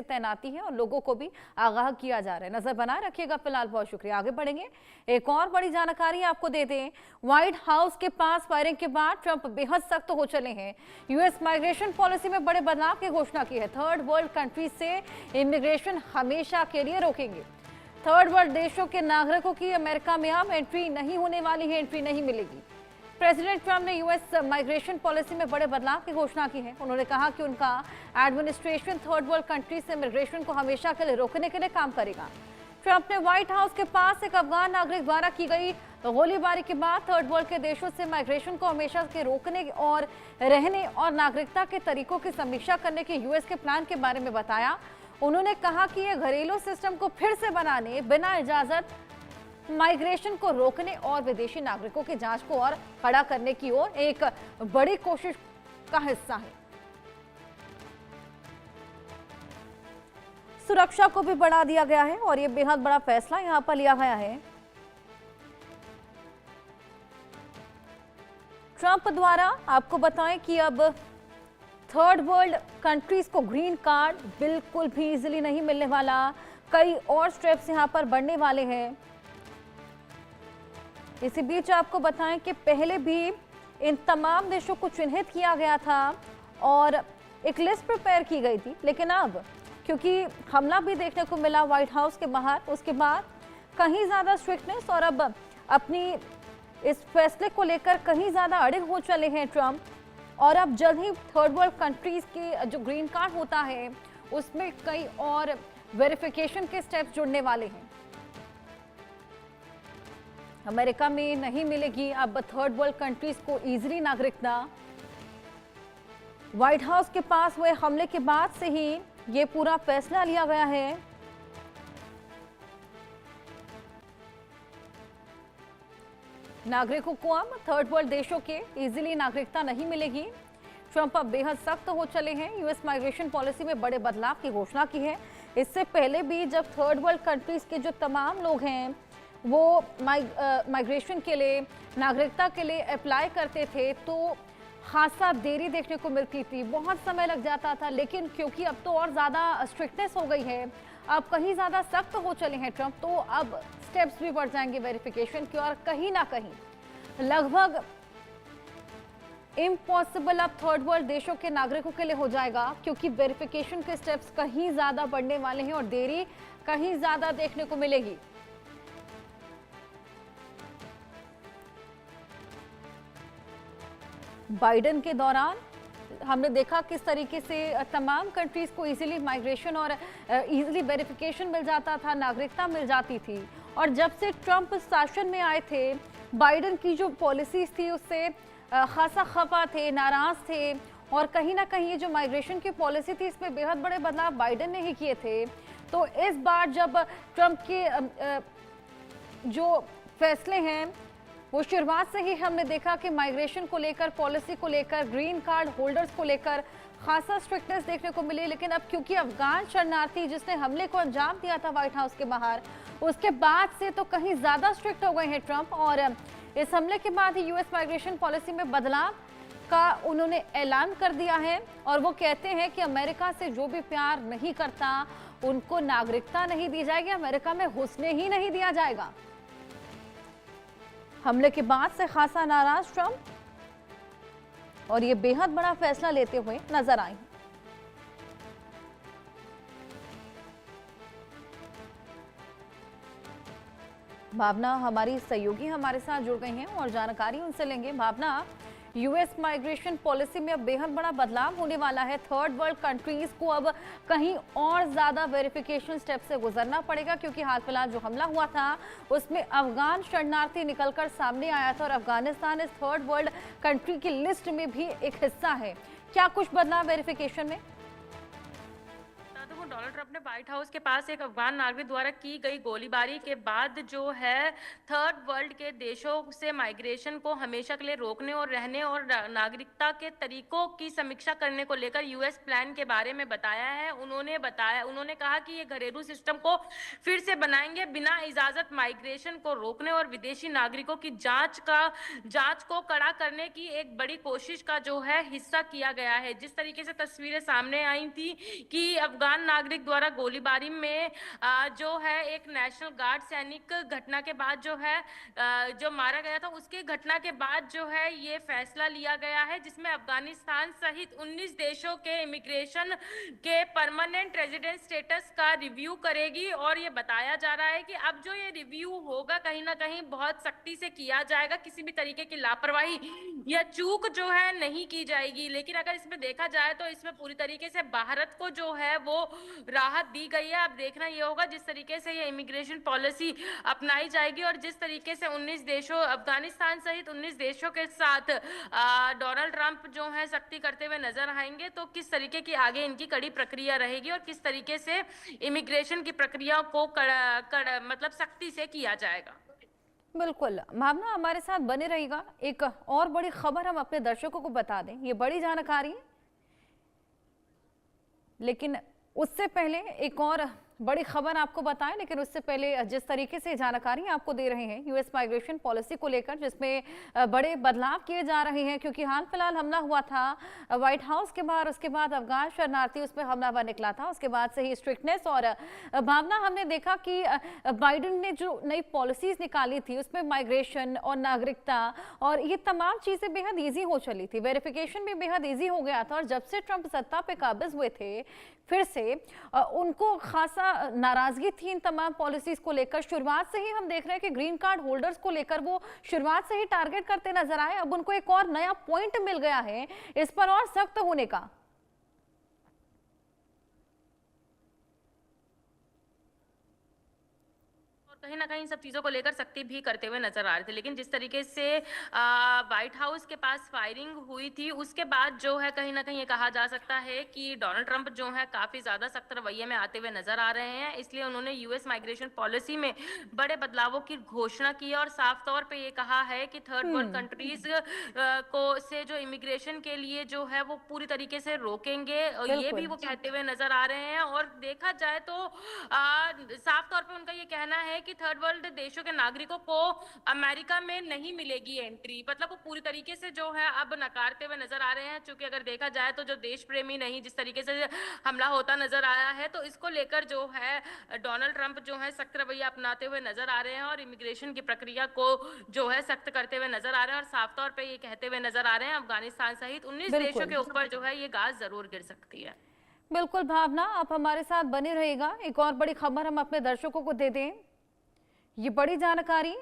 तैनाती है और लोगों को भी आगाह किया जा रहा है। नजर बनाए रखिएगा। फिलहाल बहुत शुक्रिया। आगे बढ़ेंगे, एक और बड़ी जानकारी आपको दे दें। व्हाइट हाउस के पास फायरिंग के बाद ट्रंप बेहद सख्त हो चले हैं। यूएस माइग्रेशन पॉलिसी में बड़े बदलाव की घोषणा की है। थर्ड वर्ल्ड कंट्रीज से इमिग्रेशन हमेशा के लिए रोकेंगे। थर्ड वर्ल्ड देशों के नागरिकों की अमेरिका में अब एंट्री नहीं होने वाली है, एंट्री नहीं मिलेगी। प्रेसिडेंट ट्रंप ने यूएस माइग्रेशन पॉलिसी में बड़े बदलाव की घोषणा की है। उन्होंने कहा कि उनका एडमिनिस्ट्रेशन थर्ड वर्ल्ड कंट्रीज से इमिग्रेशन को हमेशा के लिए रोकने के लिए काम करेगा। ट्रंप ने व्हाइट हाउस के पास एक अफगान नागरिक द्वारा की गई गोलीबारी के बाद थर्ड वर्ल्ड के देशों से माइग्रेशन को हमेशा के रोकने और रहने और नागरिकता के तरीकों की समीक्षा करने के यूएस के प्लान के बारे में बताया। उन्होंने कहा कि यह घरेलू सिस्टम को फिर से बनाने, बिना इजाजत माइग्रेशन को रोकने और विदेशी नागरिकों की जांच को और कड़ा करने की ओर एक बड़ी कोशिश का हिस्सा है। सुरक्षा को भी बढ़ा दिया गया है और यह बेहद बड़ा फैसला यहां पर लिया गया है। ट्रंप द्वारा आपको बताएं कि अब थर्ड वर्ल्ड कंट्रीज को ग्रीन कार्ड बिल्कुल भी इजीली नहीं मिलने वाला। कई और स्टेप्स यहां पर बढ़ने वाले हैं। इसी बीच आपको बताएं कि पहले भी इन तमाम देशों को चिन्हित किया गया था और एक लिस्ट प्रिपेयर की गई थी, लेकिन अब क्योंकि हमला भी देखने को मिला व्हाइट हाउस के बाहर, उसके बाद कहीं ज़्यादा स्ट्रिक्टनेस और अब अपनी इस फैसले को लेकर कहीं ज़्यादा अड़िग हो चले हैं ट्रंप। और अब जल्द ही थर्ड वर्ल्ड कंट्रीज़ के जो ग्रीन कार्ड होता है उसमें कई और वेरिफिकेशन के स्टेप्स जुड़ने वाले हैं। अमेरिका में नहीं मिलेगी अब थर्ड वर्ल्ड कंट्रीज को इजीली नागरिकता। व्हाइट हाउस के पास हुए हमले के बाद से ही ये पूरा फैसला लिया गया है। नागरिकों को अब थर्ड वर्ल्ड देशों के इजीली नागरिकता नहीं मिलेगी। ट्रंप अब बेहद सख्त हो चले हैं। यूएस माइग्रेशन पॉलिसी में बड़े बदलाव की घोषणा की है। इससे पहले भी जब थर्ड वर्ल्ड कंट्रीज के जो तमाम लोग हैं वो माइग्रेशन के लिए, नागरिकता के लिए अप्लाई करते थे तो खासा देरी देखने को मिलती थी, बहुत समय लग जाता था। लेकिन क्योंकि अब तो और ज़्यादा स्ट्रिक्टनेस हो गई है, अब कहीं ज़्यादा सख्त हो चले हैं ट्रंप, तो अब स्टेप्स भी बढ़ जाएंगे वेरिफिकेशन की और कहीं ना कहीं लगभग इम्पॉसिबल अब थर्ड वर्ल्ड देशों के नागरिकों के लिए हो जाएगा, क्योंकि वेरिफिकेशन के स्टेप्स कहीं ज़्यादा बढ़ने वाले हैं और देरी कहीं ज़्यादा देखने को मिलेगी। बाइडेन के दौरान हमने देखा किस तरीके से तमाम कंट्रीज को इजीली माइग्रेशन और इजीली वेरिफिकेशन मिल जाता था, नागरिकता मिल जाती थी। और जब से ट्रंप शासन में आए थे, बाइडेन की जो पॉलिसीज थी उससे खासा खफा थे, नाराज थे और कहीं ना कहीं ये जो माइग्रेशन की पॉलिसी थी इसमें बेहद बड़े बदलाव बाइडेन ने ही किए थे। तो इस बार जब ट्रंप के जो फैसले हैं वो शुरुआत से ही हमने देखा कि माइग्रेशन को लेकर, पॉलिसी को लेकर, ग्रीन कार्ड होल्डर्स को लेकर खासा स्ट्रिक्टनेस देखने को मिली। लेकिन अब क्योंकि अफगान शरणार्थी जिसने हमले को अंजाम दिया था व्हाइट हाउस के बाहर, उसके बाद से तो कहीं ज़्यादा स्ट्रिक्ट हो गए हैं ट्रंप। और इस हमले के बाद ही यूएस माइग्रेशन पॉलिसी में बदलाव का उन्होंने ऐलान कर दिया है और वो कहते हैं कि अमेरिका से जो भी प्यार नहीं करता उनको नागरिकता नहीं दी जाएगी, अमेरिका में घुसने ही नहीं दिया जाएगा। हमले के बाद से खासा नाराज ट्रंप और ये बेहद बड़ा फैसला लेते हुए नजर आए। भावना हमारी सहयोगी हमारे साथ जुड़ गई हैं और जानकारी उनसे लेंगे। भावना, यूएस माइग्रेशन पॉलिसी में अब बेहद बड़ा बदलाव होने वाला है। थर्ड वर्ल्ड कंट्रीज को अब कहीं और ज़्यादा वेरिफिकेशन स्टेप से गुजरना पड़ेगा, क्योंकि हाल फिलहाल जो हमला हुआ था उसमें अफगान शरणार्थी निकलकर सामने आया था और अफगानिस्तान इस थर्ड वर्ल्ड कंट्री की लिस्ट में भी एक हिस्सा है। क्या कुछ बदलाव वेरिफिकेशन में? डोनाल्ड ट्रंप ने व्हाइट हाउस के पास एक अफगान नागरिक द्वारा की गई गोलीबारी के बाद जो है थर्ड वर्ल्ड के देशों से माइग्रेशन को हमेशा के लिए रोकने और रहने और नागरिकता के तरीकों की समीक्षा करने को लेकर यूएस प्लान के बारे में बताया है। उन्होंने कहा कि ये घरेलू सिस्टम को फिर से बनाएंगे, बिना इजाजत माइग्रेशन को रोकने और विदेशी नागरिकों की जांच को कड़ा करने की एक बड़ी कोशिश का जो है हिस्सा किया गया है। जिस तरीके से तस्वीरें सामने आई थी कि अफगान नागरिक नागरिक द्वारा गोलीबारी में जो है एक नेशनल गार्ड सैनिक घटना के बाद जो है जो मारा गया था, उसके घटना के बाद जो है ये फैसला लिया गया है, जिसमें अफगानिस्तान सहित 19 देशों के इमिग्रेशन के परमानेंट रेजिडेंट स्टेटस का रिव्यू करेगी। और ये बताया जा रहा है कि अब जो ये रिव्यू होगा कहीं ना कहीं बहुत सख्ती से किया जाएगा, किसी भी तरीके की लापरवाही या चूक जो है नहीं की जाएगी। लेकिन अगर इसमें देखा जाए तो इसमें पूरी तरीके से भारत को जो है वो राहत दी गई है। अब देखना ये होगा जिस तरीके से ये इमिग्रेशन पॉलिसी अपनाई जाएगी और जिस तरीके से 19 देशों, अफगानिस्तान सहित 19 देशों के साथ डोनाल्ड ट्रंप जो है सख्ती करते हुए नजर आएंगे, तो किस तरीके की आगे इनकी कड़ी प्रक्रिया रहेगी और किस तरीके से इमिग्रेशन की प्रक्रिया को मतलब सख्ती से किया जाएगा। बिल्कुल भावना, हमारे साथ बने रहिएगा। एक और बड़ी खबर हम अपने दर्शकों को बता दें, ये बड़ी जानकारी है, लेकिन उससे पहले एक और बड़ी खबर आपको बताएं। लेकिन उससे पहले जिस तरीके से जानकारी आपको दे रहे हैं यूएस माइग्रेशन पॉलिसी को लेकर, जिसमें बड़े बदलाव किए जा रहे हैं, क्योंकि हाल फिलहाल हमला हुआ था व्हाइट हाउस के बाहर, उसके बाद अफगान शरणार्थी उसमें हमलावर निकला था, उसके बाद से ही स्ट्रिक्टनेस और भावना हमने देखा कि बाइडेन ने जो नई पॉलिसीज निकाली थी उसमें माइग्रेशन और नागरिकता और ये तमाम चीजें बेहद ईजी हो चली थी, वेरिफिकेशन भी बेहद ईजी हो गया था। और जब से ट्रंप सत्ता पे काबिज हुए थे फिर से उनको खासा नाराजगी थी इन तमाम पॉलिसीज को लेकर। शुरुआत से ही हम देख रहे हैं कि ग्रीन कार्ड होल्डर्स को लेकर वो शुरुआत से ही टारगेट करते नजर आए। अब उनको एक और नया पॉइंट मिल गया है इस पर और सख्त होने का। कहीं ना कहीं सब चीजों को लेकर सख्ती भी करते हुए नजर आ रहे थे। लेकिन जिस तरीके से व्हाइट हाउस के पास फायरिंग हुई थी उसके बाद जो है कहीं ना कहीं ये कहा जा सकता है कि डोनाल्ड ट्रंप जो है काफी ज्यादा सख्त रवैये में आते हुए नजर आ रहे हैं। इसलिए उन्होंने यूएस माइग्रेशन पॉलिसी में बड़े बदलावों की घोषणा की और साफ तौर पर ये कहा है कि थर्ड वर्ल्ड कंट्रीज को से जो इमिग्रेशन के लिए जो है वो पूरी तरीके से रोकेंगे, ये भी वो कहते हुए नजर आ रहे हैं। और देखा जाए तो साफ तौर पर उनका ये कहना है कि थर्ड वर्ल्ड देशों के नागरिकों को अमेरिका में नहीं मिलेगी एंट्री, मतलब वो पूरी तरीके से जो है अब नकारते हुए नजर आ रहे हैं। क्योंकि अगर देखा जाए तो जो देश प्रेमी नहीं, जिस तरीके से हमला होता नजर आया है, तो इसको लेकर जो है डोनाल्ड ट्रंप जो है सख्त रवैया अपनाते हुए नजर आ रहे हैं और इमिग्रेशन की प्रक्रिया को जो है सख्त करते हुए नजर आ रहे हैं। और साफ तौर पर ये कहते हुए नजर आ रहे हैं अफगानिस्तान सहित 19 देशों के ऊपर जो है ये गाज जरूर गिर सकती है। बिल्कुल भावना, आप हमारे साथ बने रहिएगा। एक और बड़ी खबर हम अपने दर्शकों को दे दें, ये बड़ी जानकारी